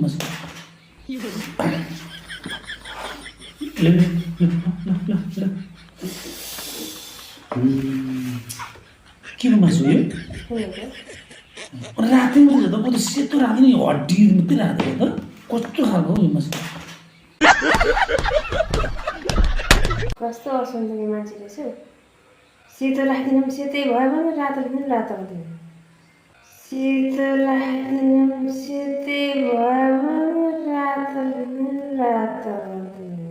मासु ले ले के मासु यो राति मात्रै त म त सेतो राति नै हड्डी मात्रै राखेको त कस्तो खालको यो मासु कस्तो असुन्दरी मान्छे रहेछ सेतो राखिदिनु सेतै भयो भने रातो पनि रातो हुँदैन सेतो राखिदिनु सेतै भयो भने रातो पनि रातो हुँदैन